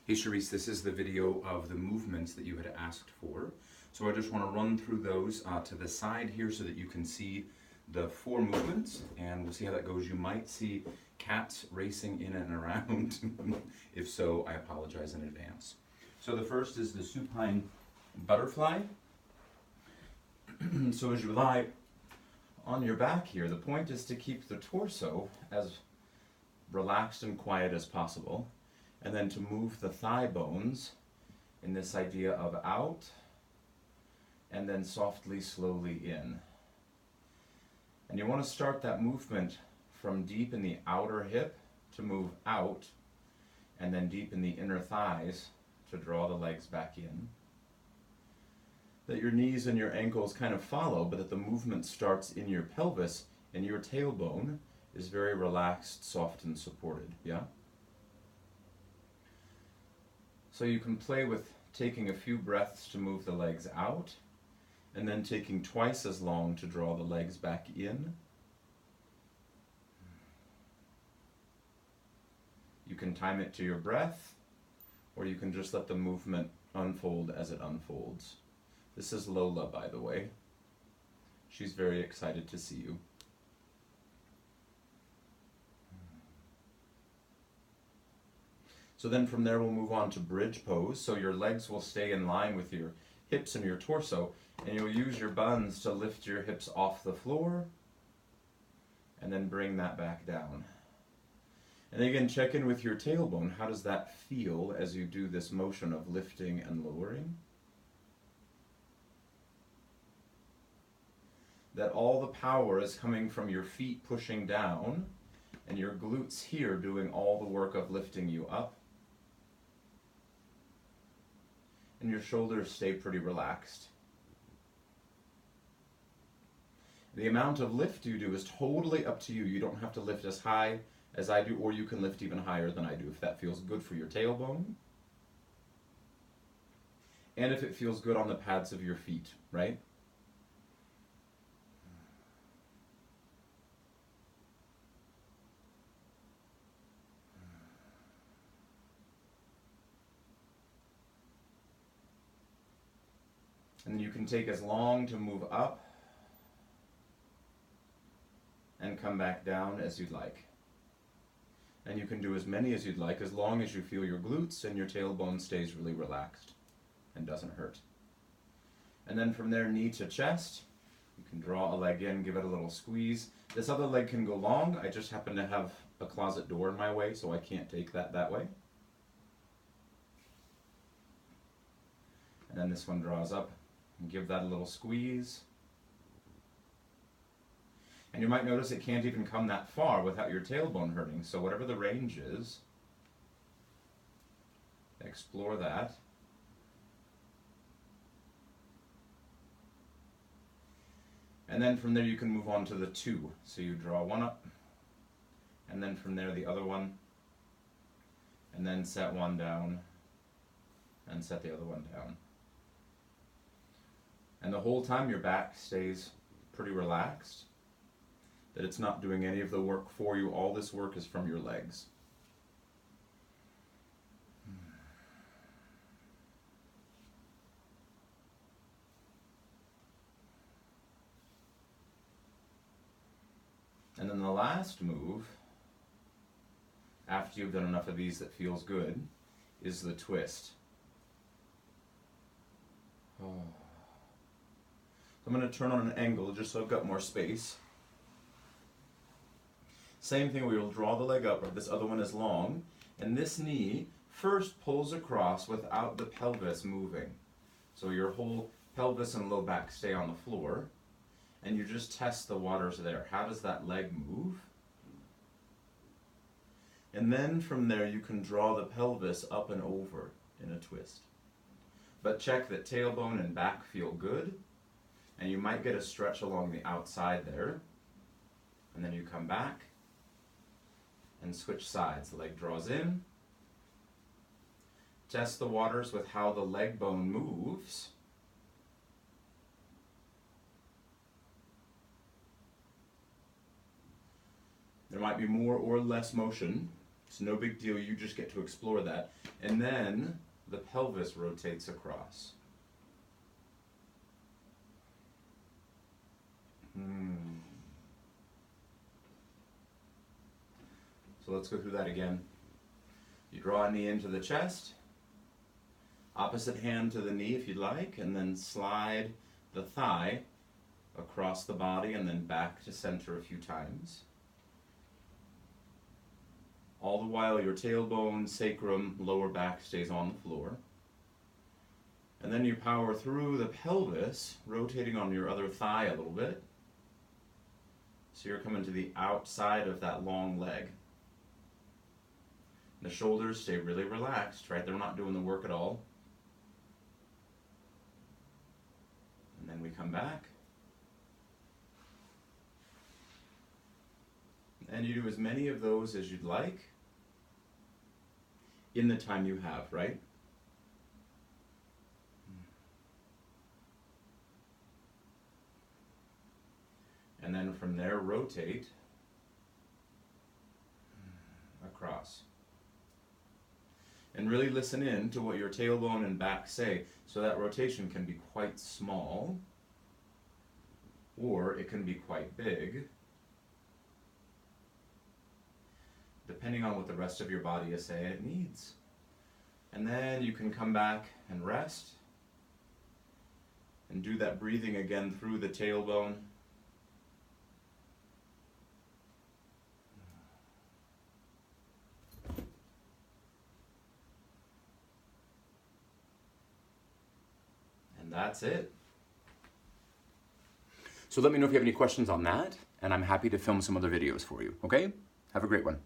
Hey Charisse, this is the video of the movements that you had asked for. So I just want to run through those to the side here so that you can see the 4 movements, and we'll see how that goes. You might see cats racing in and around. If so, I apologize in advance. So the first is the supine butterfly. So as you lie on your back here, the point is to keep the torso as relaxed and quiet as possible, and then to move the thigh bones in this idea of out and then softly, slowly in. And you want to start that movement from deep in the outer hip to move out, and then deep in the inner thighs to draw the legs back in. That your knees and your ankles kind of follow, but that the movement starts in your pelvis and your tailbone is very relaxed, soft, and supported, yeah? So you can play with taking a few breaths to move the legs out, and then taking twice as long to draw the legs back in. You can time it to your breath, or you can just let the movement unfold as it unfolds. This is Lola, by the way. She's very excited to see you. So then from there we'll move on to bridge pose. So your legs will stay in line with your hips and your torso, and you'll use your buns to lift your hips off the floor and then bring that back down. And again, check in with your tailbone. How does that feel as you do this motion of lifting and lowering? That all the power is coming from your feet pushing down and your glutes here doing all the work of lifting you up. And your shoulders stay pretty relaxed. The amount of lift you do is totally up to you. You don't have to lift as high as I do, or you can lift even higher than I do if that feels good for your tailbone. And if it feels good on the pads of your feet, right? And you can take as long to move up and come back down as you'd like. And you can do as many as you'd like, as long as you feel your glutes and your tailbone stays really relaxed and doesn't hurt. And then from there, knee to chest. You can draw a leg in, give it a little squeeze. This other leg can go long. I just happen to have a closet door in my way, so I can't take that way. And then this one draws up. And give that a little squeeze. And you might notice it can't even come that far without your tailbone hurting. So whatever the range is, explore that. And then from there you can move on to the 2. So you draw one up, and then from there the other one, and then set one down, and set the other one down. And the whole time your back stays pretty relaxed, that it's not doing any of the work for you. All this work is from your legs. And then the last move, after you've done enough of these that feels good, is the twist. Oh. I'm going to turn on an angle just so I've got more space. Same thing, we will draw the leg up, this other one is long, and this knee first pulls across without the pelvis moving. So your whole pelvis and low back stay on the floor, and you just test the waters there. How does that leg move? And then from there you can draw the pelvis up and over in a twist. But check that tailbone and back feel good. And you might get a stretch along the outside there. And then you come back and switch sides. The leg draws in. Test the waters with how the leg bone moves. There might be more or less motion It's no big deal, you just get to explore that. And then the pelvis rotates across. So let's go through that again. You draw a knee into the chest, opposite hand to the knee if you'd like, and then slide the thigh across the body and then back to center a few times. All the while your tailbone, sacrum, lower back stays on the floor. And then you power through the pelvis, rotating on your other thigh a little bit. So you're coming to the outside of that long leg. The shoulders stay really relaxed, right? They're not doing the work at all. And then we come back. And you do as many of those as you'd like in the time you have, right? And then from there, rotate across. And really listen in to what your tailbone and back say. So that rotation can be quite small, or it can be quite big, depending on what the rest of your body is saying it needs. And then you can come back and rest, and do that breathing again through the tailbone. That's it. So let me know if you have any questions on that, and I'm happy to film some other videos for you, okay? Have a great one.